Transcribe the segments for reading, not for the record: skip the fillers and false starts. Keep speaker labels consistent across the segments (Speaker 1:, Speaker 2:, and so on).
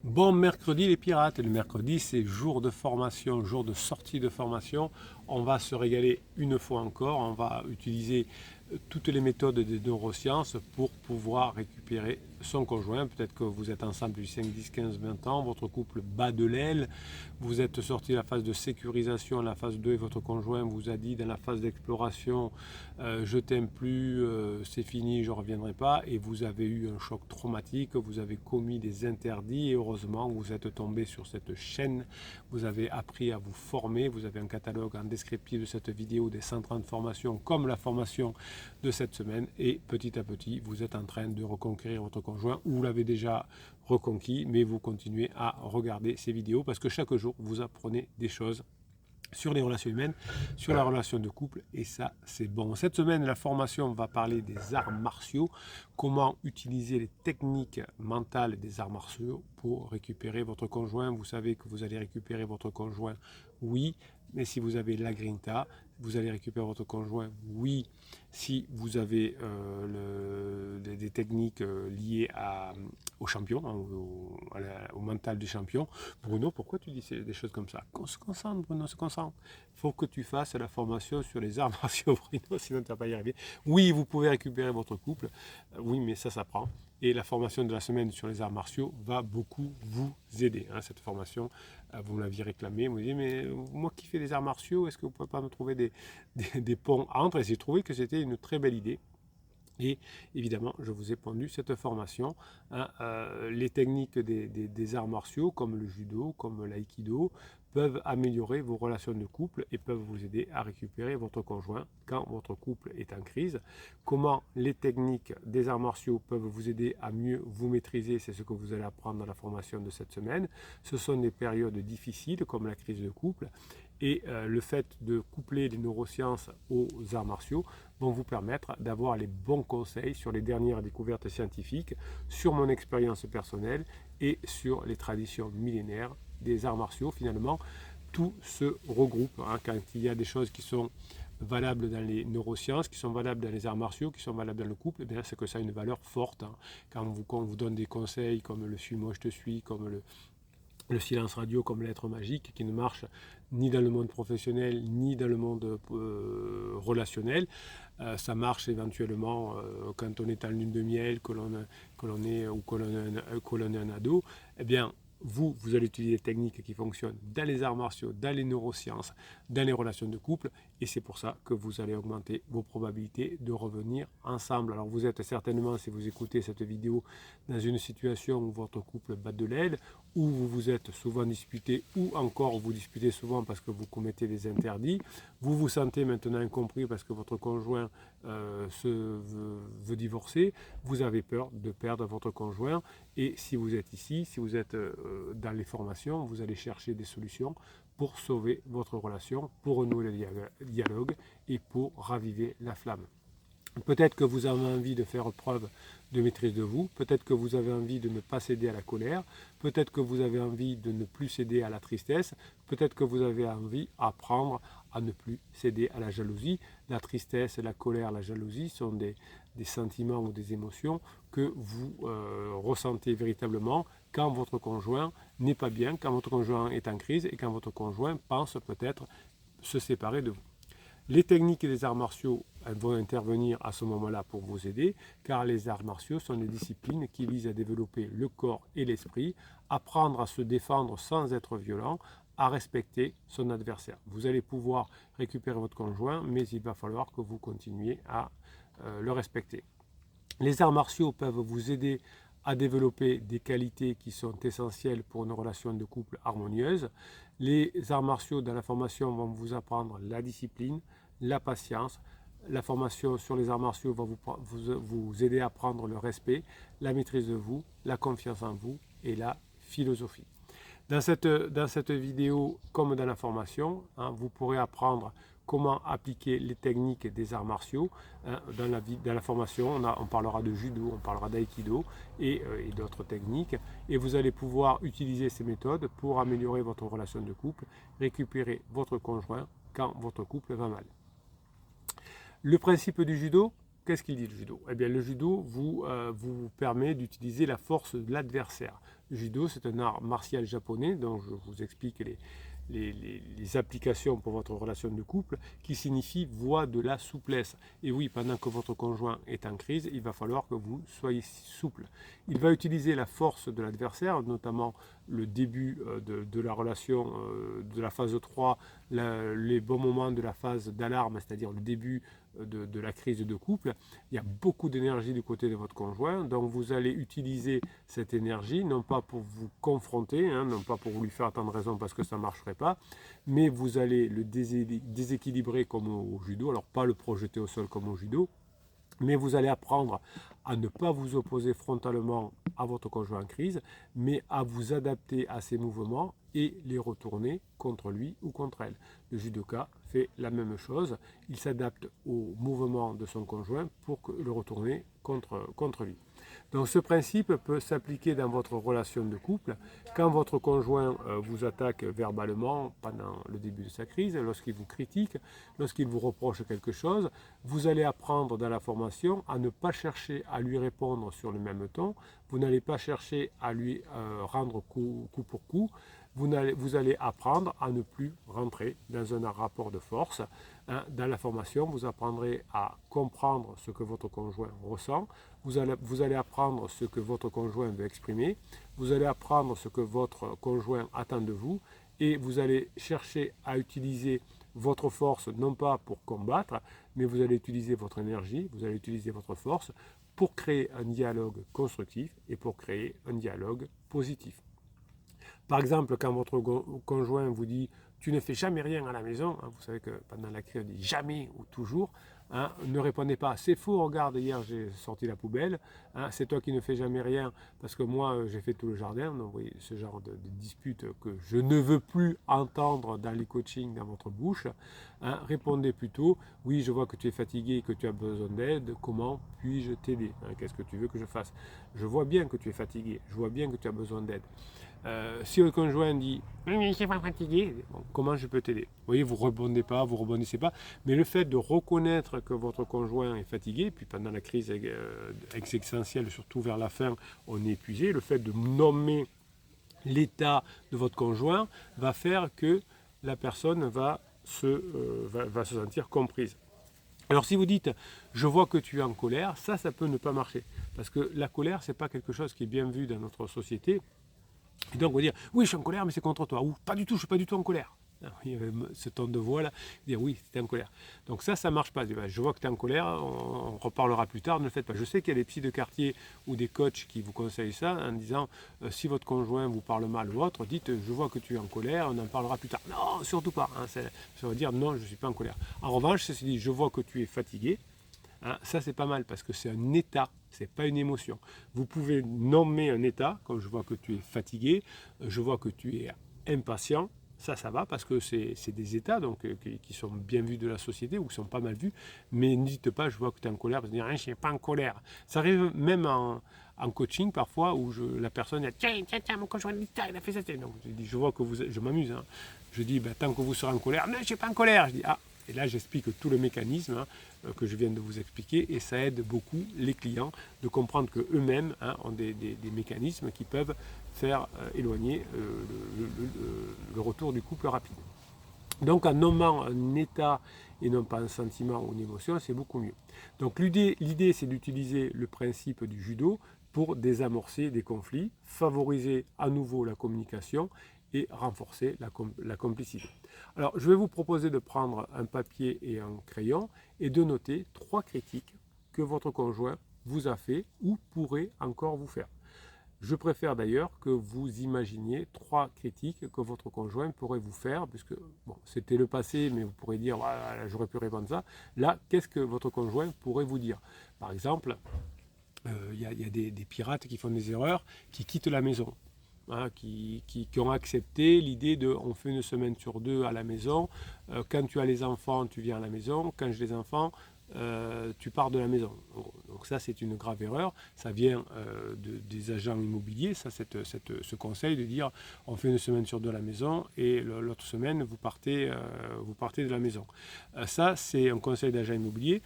Speaker 1: Bon mercredi les pirates, le mercredi c'est jour de formation, jour de sortie de formation. On va se régaler une fois encore, on va utiliser toutes les méthodes des neurosciences pour pouvoir récupérer son conjoint. Peut-être que vous êtes ensemble depuis 5, 10, 15, 20 ans, votre couple bat de l'aile, vous êtes sorti de la phase de sécurisation, la phase 2 et votre conjoint vous a dit dans la phase d'exploration je t'aime plus, c'est fini, je ne reviendrai pas, et vous avez eu un choc traumatique, vous avez commis des interdits et heureusement vous êtes tombé sur cette chaîne, vous avez appris à vous former, vous avez un catalogue en descriptif de cette vidéo des 130 formations comme la formation de cette semaine et petit à petit vous êtes en train de reconquérir votre conjoint ou vous l'avez déjà reconquis mais vous continuez à regarder ces vidéos parce que chaque jour vous apprenez des choses sur les relations humaines, sur la relation de couple, et ça c'est bon. Cette semaine, la formation va parler des arts martiaux, comment utiliser les techniques mentales des arts martiaux pour récupérer votre conjoint. Vous savez que vous allez récupérer votre conjoint, oui, mais si vous avez la grinta, vous allez récupérer votre conjoint, oui, si vous avez des techniques liées au champion, hein, au mental du champion. Bruno, pourquoi tu dis des choses comme ça? On se concentre, Bruno, se concentre. Il faut que tu fasses la formation sur les arts martiaux, Bruno, sinon tu ne vas pas y arriver. Oui, vous pouvez récupérer votre couple, oui, mais ça prend. Et la formation de la semaine sur les arts martiaux va beaucoup vous aider. Hein, cette formation, vous me l'aviez réclamée. Vous me dites, mais moi qui fais des arts martiaux, est-ce que vous ne pouvez pas me trouver des ponts entre? Et j'ai trouvé que c'était une très belle idée. Et évidemment, je vous ai pondu cette formation, hein, les techniques des arts martiaux, comme le judo, comme l'aïkido, peuvent améliorer vos relations de couple et peuvent vous aider à récupérer votre conjoint quand votre couple est en crise. Comment les techniques des arts martiaux peuvent vous aider à mieux vous maîtriser, c'est ce que vous allez apprendre dans la formation de cette semaine. Ce sont des périodes difficiles comme la crise de couple et le fait de coupler les neurosciences aux arts martiaux vont vous permettre d'avoir les bons conseils sur les dernières découvertes scientifiques, sur mon expérience personnelle et sur les traditions millénaires des arts martiaux. Finalement, tout se regroupe. Hein, quand il y a des choses qui sont valables dans les neurosciences, qui sont valables dans les arts martiaux, qui sont valables dans le couple, eh c'est que ça a une valeur forte. Hein. Quand on vous donne des conseils comme le suis-moi, je te suis, comme le silence radio comme l'être magique qui ne marche ni dans le monde professionnel ni dans le monde relationnel. Ça marche éventuellement quand on est en lune de miel, que l'on est un ado. Eh bien, vous allez utiliser des techniques qui fonctionnent dans les arts martiaux, dans les neurosciences, dans les relations de couple, et c'est pour ça que vous allez augmenter vos probabilités de revenir ensemble. Alors vous êtes certainement, si vous écoutez cette vidéo, dans une situation où votre couple bat de l'aile, où vous vous êtes souvent disputé, ou encore vous disputez souvent parce que vous commettez des interdits, vous vous sentez maintenant incompris parce que votre conjoint veut divorcer, vous avez peur de perdre votre conjoint, et si vous êtes ici, si vous êtes dans les formations, vous allez chercher des solutions pour sauver votre relation, pour renouer le dialogue et pour raviver la flamme. Peut-être que vous avez envie de faire preuve de maîtrise de vous, peut-être que vous avez envie de ne pas céder à la colère, peut-être que vous avez envie de ne plus céder à la tristesse, peut-être que vous avez envie d'apprendre à ne plus céder à la jalousie. La tristesse, la colère, la jalousie sont des sentiments ou des émotions que vous ressentez véritablement quand votre conjoint n'est pas bien, quand votre conjoint est en crise et quand votre conjoint pense peut-être se séparer de vous. Les techniques des arts martiaux vont intervenir à ce moment-là pour vous aider, car les arts martiaux sont des disciplines qui visent à développer le corps et l'esprit, apprendre à se défendre sans être violent, à respecter son adversaire. Vous allez pouvoir récupérer votre conjoint, mais il va falloir que vous continuiez à le respecter. Les arts martiaux peuvent vous aider à développer des qualités qui sont essentielles pour une relation de couple harmonieuse. Les arts martiaux dans la formation vont vous apprendre la discipline, la patience. La formation sur les arts martiaux va vous aider à prendre le respect, la maîtrise de vous, la confiance en vous et la philosophie. Dans cette vidéo, comme dans la formation, hein, vous pourrez apprendre comment appliquer les techniques des arts martiaux. Hein, dans la formation, on parlera de judo, on parlera d'aïkido et d'autres techniques. Et vous allez pouvoir utiliser ces méthodes pour améliorer votre relation de couple, récupérer votre conjoint quand votre couple va mal. Le principe du judo, qu'est-ce qu'il dit le judo? Eh bien, le judo vous permet d'utiliser la force de l'adversaire, Le judo, c'est un art martial japonais dont je vous explique les applications pour votre relation de couple, qui signifie voie de la souplesse. Et oui, pendant que votre conjoint est en crise, il va falloir que vous soyez souple. Il va utiliser la force de l'adversaire, notamment le début de la relation, de la phase 3, les bons moments de la phase d'alarme, c'est-à-dire le début de la crise de couple. Il y a beaucoup d'énergie du côté de votre conjoint, donc vous allez utiliser cette énergie, non pas pour vous confronter, non pas pour lui faire attendre raison parce que ça ne marcherait pas, mais vous allez le déséquilibrer comme au judo, alors pas le projeter au sol comme au judo, mais vous allez apprendre à ne pas vous opposer frontalement à votre conjoint en crise, mais à vous adapter à ses mouvements et les retourner contre lui ou contre elle. Le judoka fait la même chose, il s'adapte aux mouvements de son conjoint pour le retourner contre lui. Donc ce principe peut s'appliquer dans votre relation de couple. Quand votre conjoint vous attaque verbalement pendant le début de sa crise, lorsqu'il vous critique, lorsqu'il vous reproche quelque chose, vous allez apprendre dans la formation à ne pas chercher à lui répondre sur le même ton, vous n'allez pas chercher à lui rendre coup pour coup, vous allez apprendre à ne plus rentrer dans un rapport de force. Dans la formation, vous apprendrez à comprendre ce que votre conjoint ressent, vous allez apprendre ce que votre conjoint veut exprimer, vous allez apprendre ce que votre conjoint attend de vous, et vous allez chercher à utiliser votre force, non pas pour combattre, mais vous allez utiliser votre énergie, vous allez utiliser votre force pour créer un dialogue constructif et pour créer un dialogue positif. Par exemple, quand votre conjoint vous dit « tu ne fais jamais rien à la maison », vous savez que pendant la crise on dit « jamais » ou « toujours », ne répondez pas « c'est faux, regarde, hier j'ai sorti la poubelle, c'est toi qui ne fais jamais rien parce que moi j'ai fait tout le jardin ». Donc vous voyez, ce genre de dispute que je ne veux plus entendre dans les coachings dans votre bouche. Répondez plutôt « oui, je vois que tu es fatigué et que tu as besoin d'aide, comment puis-je t'aider ? Qu'est-ce que tu veux que je fasse ? Je vois bien que tu es fatigué, je vois bien que tu as besoin d'aide. » Si le conjoint dit « oui, mais je suis pas fatigué », bon, comment je peux t'aider ? Vous voyez, vous ne répondez pas, vous ne rebondissez pas, mais le fait de reconnaître que votre conjoint est fatigué, puis pendant la crise existentielle, surtout vers la fin, on est épuisé, le fait de nommer l'état de votre conjoint va faire que la personne va se sentir comprise. Alors si vous dites « je vois que tu es en colère », ça peut ne pas marcher, parce que la colère, ce n'est pas quelque chose qui est bien vu dans notre société. Et donc on va dire « oui, je suis en colère, mais c'est contre toi » ou « pas du tout, je ne suis pas du tout en colère ». Il y avait ce ton de voix là, dire oui, tu es en colère. Donc ça ne marche pas. Je vois que tu es en colère, on reparlera plus tard, ne le faites pas. Je sais qu'il y a des psys de quartier ou des coachs qui vous conseillent ça en disant si votre conjoint vous parle mal ou autre, dites je vois que tu es en colère, on en parlera plus tard. Non, surtout pas. Ça veut dire non, je ne suis pas en colère. En revanche, ceci dit, je vois que tu es fatigué. Ça c'est pas mal parce que c'est un état, c'est pas une émotion. Vous pouvez nommer un état, comme je vois que tu es fatigué, je vois que tu es impatient. Ça va parce que c'est des états donc, qui sont bien vus de la société ou qui sont pas mal vus, mais ne dites pas je vois que tu es en colère, parce que je ne suis pas en colère. Ça arrive même en coaching parfois où la personne dit tiens, mon conjoint il a fait ça. Donc je dis je vois que je m'amuse. Je dis tant que vous serez en colère, non, je ne suis pas en colère. Je dis et là, j'explique tout le mécanisme que je viens de vous expliquer et ça aide beaucoup les clients de comprendre qu'eux-mêmes ont des mécanismes qui peuvent faire éloigner le retour du couple rapide. Donc en nommant un état et non pas un sentiment ou une émotion, c'est beaucoup mieux. Donc l'idée c'est d'utiliser le principe du judo pour désamorcer des conflits, favoriser à nouveau la communication et renforcer la complicité. Alors, je vais vous proposer de prendre un papier et un crayon et de noter 3 critiques que votre conjoint vous a fait ou pourrait encore vous faire. Je préfère d'ailleurs que vous imaginiez 3 critiques que votre conjoint pourrait vous faire, puisque bon, c'était le passé, mais vous pourrez dire voilà, j'aurais pu répondre ça. Là, qu'est-ce que votre conjoint pourrait vous dire ? Par exemple, il y a des pirates qui font des erreurs, qui quittent la maison. Qui ont accepté l'idée de on fait une semaine sur 2 à la maison, quand tu as les enfants tu viens à la maison, quand j'ai les enfants tu pars de la maison. Donc ça c'est une grave erreur, ça vient des agents immobiliers, ce conseil de dire on fait une semaine sur 2 à la maison et l'autre semaine vous partez de la maison. Ça c'est un conseil d'agent immobilier,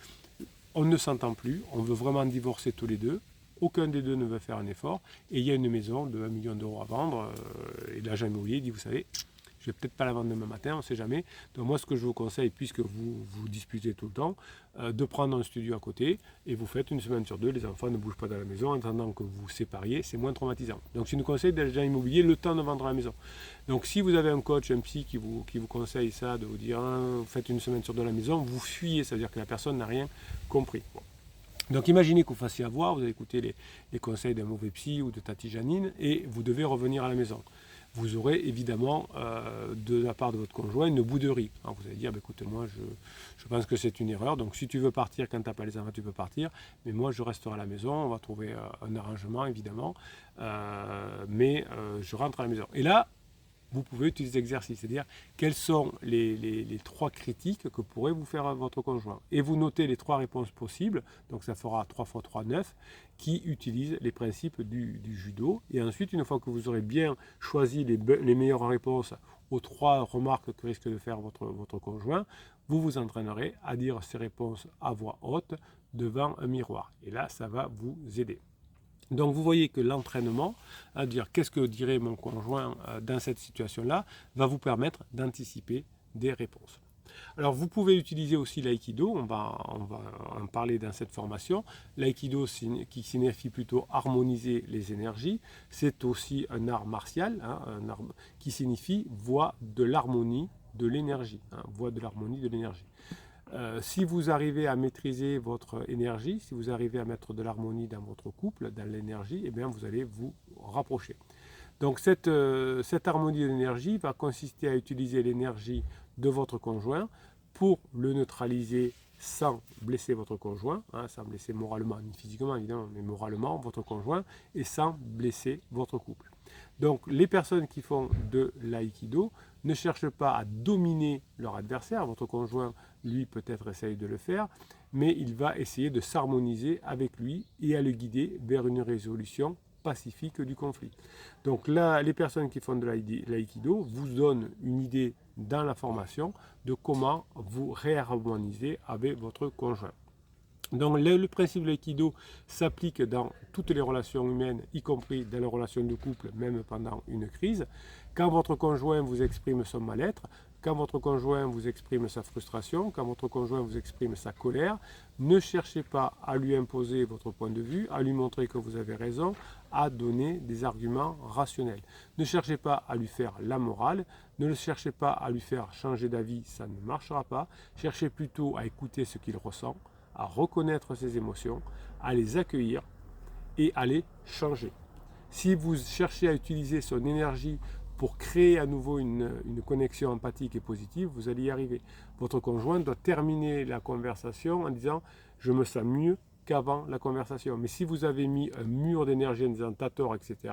Speaker 1: on ne s'entend plus, on veut vraiment divorcer tous les deux. aucun des deux ne veut faire un effort, et il y a une maison de 1 million d'euros à vendre, et l'agent immobilier dit, vous savez, je ne vais peut-être pas la vendre demain matin, on ne sait jamais. Donc moi, ce que je vous conseille, puisque vous vous disputez tout le temps, de prendre un studio à côté et vous faites une semaine sur 2, les enfants ne bougent pas dans la maison, en attendant que vous vous sépariez, c'est moins traumatisant. Donc je nous conseille d'agent immobilier le temps de vendre la maison. Donc si vous avez un coach, un psy qui vous conseille ça, de vous dire, vous faites une semaine sur 2 à la maison, vous fuyez, ça veut dire que la personne n'a rien compris. Bon. Donc imaginez que vous fassiez avoir, vous avez écouté les conseils d'un mauvais psy ou de Tati Janine, et vous devez revenir à la maison. Vous aurez évidemment de la part de votre conjoint une bouderie. Alors vous allez dire, écoute, moi je pense que c'est une erreur, donc si tu veux partir quand tu n'as pas les enfants, tu peux partir, mais moi je resterai à la maison, on va trouver un arrangement évidemment, mais je rentre à la maison. Et là, vous pouvez utiliser l'exercice, c'est-à-dire quelles sont les 3 critiques que pourrait vous faire votre conjoint. Et vous notez les 3 réponses possibles, donc ça fera 3 x 3, 9, qui utilisent les principes du judo. Et ensuite, une fois que vous aurez bien choisi les meilleures réponses aux 3 remarques que risque de faire votre conjoint, vous vous entraînerez à dire ces réponses à voix haute devant un miroir. Et là, ça va vous aider. Donc vous voyez que l'entraînement, à dire qu'est-ce que dirait mon conjoint dans cette situation-là, va vous permettre d'anticiper des réponses. Alors vous pouvez utiliser aussi l'aïkido, on va en parler dans cette formation. L'aïkido qui signifie plutôt harmoniser les énergies, c'est aussi un art martial, un art qui signifie voie de l'harmonie de l'énergie, voie de l'harmonie de l'énergie. Si vous arrivez à maîtriser votre énergie, si vous arrivez à mettre de l'harmonie dans votre couple, dans l'énergie, eh bien vous allez vous rapprocher. Donc cette harmonie de l'énergie va consister à utiliser l'énergie de votre conjoint pour le neutraliser sans blesser votre conjoint, sans blesser moralement, ni physiquement évidemment, mais moralement votre conjoint, et sans blesser votre couple. Donc les personnes qui font de l'aïkido ne cherchent pas à dominer leur adversaire, votre conjoint lui peut-être essaye de le faire, mais il va essayer de s'harmoniser avec lui et à le guider vers une résolution pacifique du conflit. Donc là, les personnes qui font de l'aïkido vous donnent une idée dans la formation de comment vous réharmoniser avec votre conjoint. Donc le principe de l'aïkido s'applique dans toutes les relations humaines, y compris dans les relations de couple, même pendant une crise. Quand votre conjoint vous exprime son mal-être, quand votre conjoint vous exprime sa frustration, quand votre conjoint vous exprime sa colère, ne cherchez pas à lui imposer votre point de vue, à lui montrer que vous avez raison, à donner des arguments rationnels. Ne cherchez pas à lui faire la morale, ne cherchez pas à lui faire changer d'avis, ça ne marchera pas. Cherchez plutôt à écouter ce qu'il ressent, à reconnaître ses émotions, à les accueillir et à les changer. Si vous cherchez à utiliser son énergie pour créer à nouveau une connexion empathique et positive, vous allez y arriver. Votre conjoint doit terminer la conversation en disant « je me sens mieux qu'avant la conversation ». Mais si vous avez mis un mur d'énergie en disant « t'as tort », etc.,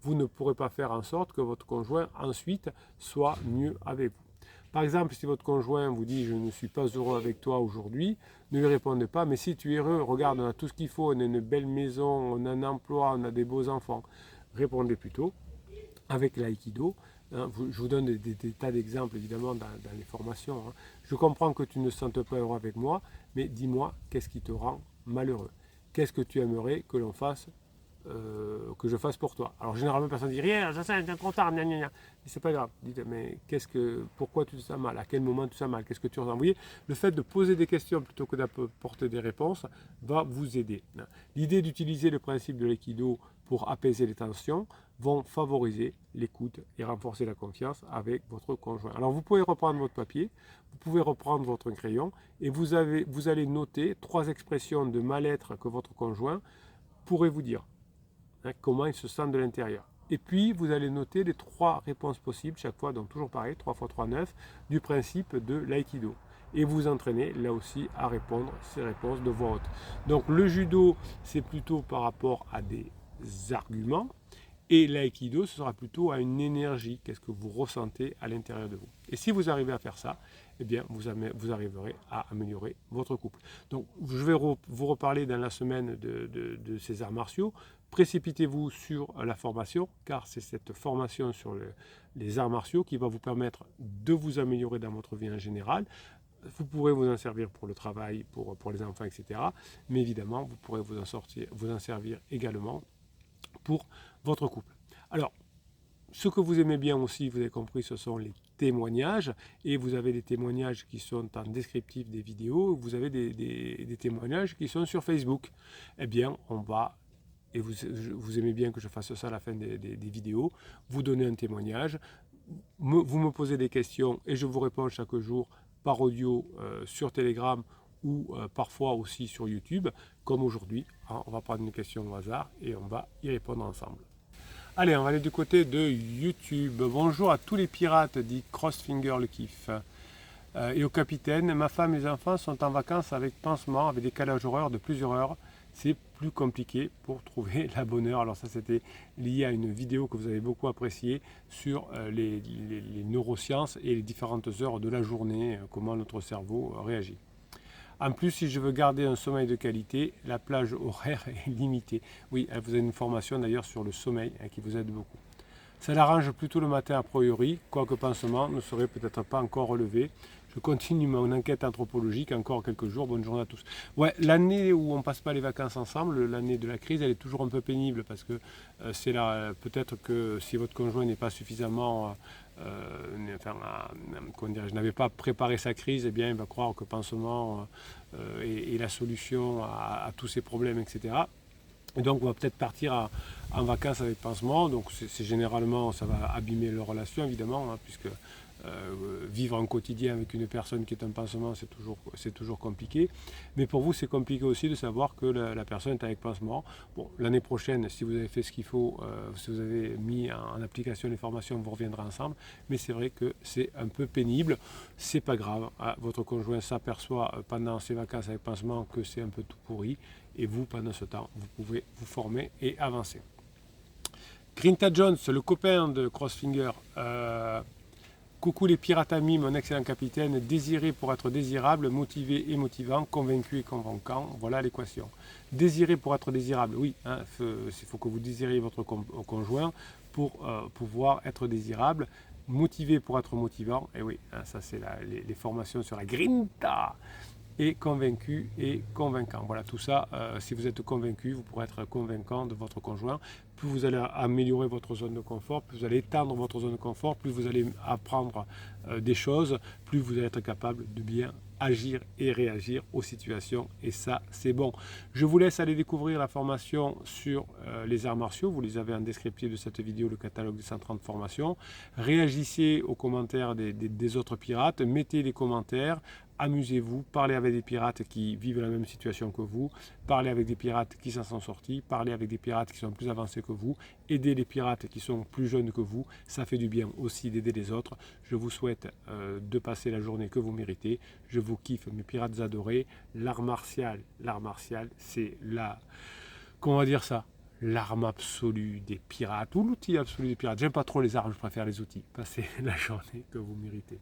Speaker 1: vous ne pourrez pas faire en sorte que votre conjoint ensuite soit mieux avec vous. Par exemple, si votre conjoint vous dit « je ne suis pas heureux avec toi aujourd'hui », ne lui répondez pas « mais si tu es heureux, regarde, on a tout ce qu'il faut, on a une belle maison, on a un emploi, on a des beaux enfants ». Répondez plutôt avec l'aïkido. Je vous donne des tas d'exemples évidemment dans les formations. Je comprends que tu ne te sentes pas heureux avec moi, mais dis-moi qu'est-ce qui te rend malheureux. Qu'est-ce que tu aimerais que l'on fasse que je fasse pour toi. Alors généralement personne dit rien, ça c'est trop tard, gna gna gna. Mais c'est pas grave. Dites mais pourquoi tu te sens mal? À quel moment tu te sens mal? Qu'est-ce que tu ressens? Vous voyez, le fait de poser des questions plutôt que d'apporter des réponses va vous aider. L'idée d'utiliser le principe de l'aïkido pour apaiser les tensions vont favoriser l'écoute et renforcer la confiance avec votre conjoint. Alors vous pouvez reprendre votre papier, vous pouvez reprendre votre crayon et vous allez noter 3 expressions de mal-être que votre conjoint pourrait vous dire. Comment il se sent de l'intérieur. Et puis, vous allez noter les 3 réponses possibles, chaque fois, donc toujours pareil, 3 x 3, 9, du principe de l'aïkido. Et vous entraînez là aussi à répondre ces réponses de voix haute. Donc le judo, c'est plutôt par rapport à des arguments, et l'aïkido, ce sera plutôt à une énergie, qu'est-ce que vous ressentez à l'intérieur de vous. Et si vous arrivez à faire ça, eh bien, vous arriverez à améliorer votre couple. Donc, je vais vous reparler dans la semaine de ces arts martiaux. Précipitez-vous sur la formation, car c'est cette formation sur les arts martiaux qui va vous permettre de vous améliorer dans votre vie en général, vous pourrez vous en servir pour le travail, pour les enfants, etc. Mais évidemment, vous pourrez vous en servir également pour votre couple. Alors, ce que vous aimez bien aussi, vous avez compris, ce sont les témoignages. Et vous avez des témoignages qui sont en descriptif des vidéos. Vous avez des témoignages qui sont sur Facebook. Eh bien, on va, et vous aimez bien que je fasse ça à la fin des vidéos, vous donnez un témoignage, vous me posez des questions et je vous réponds chaque jour par audio sur Telegram ou parfois aussi sur YouTube, comme aujourd'hui. On va prendre une question au hasard et on va y répondre ensemble. Allez, on va aller du côté de YouTube. Bonjour à tous les pirates, dit Crossfinger le kiff. Et au capitaine, ma femme et les enfants sont en vacances avec pansement, avec décalage horaire de plusieurs heures. C'est plus compliqué pour trouver la bonne heure. Alors ça, c'était lié à une vidéo que vous avez beaucoup appréciée sur les neurosciences et les différentes heures de la journée, comment notre cerveau réagit. En plus, si je veux garder un sommeil de qualité, la plage horaire est limitée. Oui, vous avez une formation d'ailleurs sur le sommeil qui vous aide beaucoup. Ça l'arrange plutôt le matin a priori, quoique pansement ne serait peut-être pas encore relevé. Je continue mon enquête anthropologique encore quelques jours. Bonne journée à tous. Ouais, l'année où on ne passe pas les vacances ensemble, l'année de la crise, elle est toujours un peu pénible parce que c'est là, peut-être que si votre conjoint n'est pas suffisamment, comment dire, je n'avais pas préparé sa crise, eh bien il va croire que pansement est la solution à tous ces problèmes, etc. Et donc on va peut-être partir en vacances avec pansement, donc c'est généralement, ça va abîmer leur relation évidemment, puisque vivre un quotidien avec une personne qui est un pansement, c'est toujours compliqué. Mais pour vous, c'est compliqué aussi de savoir que la personne est avec pansement. Bon, l'année prochaine, si vous avez fait ce qu'il faut, si vous avez mis en application les formations, vous reviendrez ensemble. Mais c'est vrai que c'est un peu pénible. C'est pas grave. Votre conjoint s'aperçoit pendant ses vacances avec pansement que c'est un peu tout pourri. Et vous, pendant ce temps, vous pouvez vous former et avancer. Grinta Jones, le copain de Crossfinger. Coucou les pirates amis, mon excellent capitaine, désiré pour être désirable, motivé et motivant, convaincu et convaincant, voilà l'équation. Désiré pour être désirable, oui, il faut que vous désiriez votre conjoint pour pouvoir être désirable. Motivé pour être motivant, et oui, ça c'est les formations sur la grinta. Et convaincu et convaincant. Voilà, tout ça, si vous êtes convaincu, vous pourrez être convaincant de votre conjoint. Plus vous allez améliorer votre zone de confort, plus vous allez étendre votre zone de confort, plus vous allez apprendre des choses, plus vous allez être capable de bien agir et réagir aux situations. Et ça, c'est bon. Je vous laisse aller découvrir la formation sur les arts martiaux. Vous les avez en descriptif de cette vidéo, le catalogue des 130 formations. Réagissez aux commentaires des autres pirates. Mettez les commentaires. Amusez-vous, parlez avec des pirates qui vivent la même situation que vous, parlez avec des pirates qui s'en sont sortis, parlez avec des pirates qui sont plus avancés que vous, aidez les pirates qui sont plus jeunes que vous, ça fait du bien aussi d'aider les autres. Je vous souhaite de passer la journée que vous méritez. Je vous kiffe, mes pirates adorés. L'art martial, c'est comment on va dire ça, l'arme absolue des pirates, ou l'outil absolu des pirates. J'aime pas trop les armes, je préfère les outils. Passez la journée que vous méritez.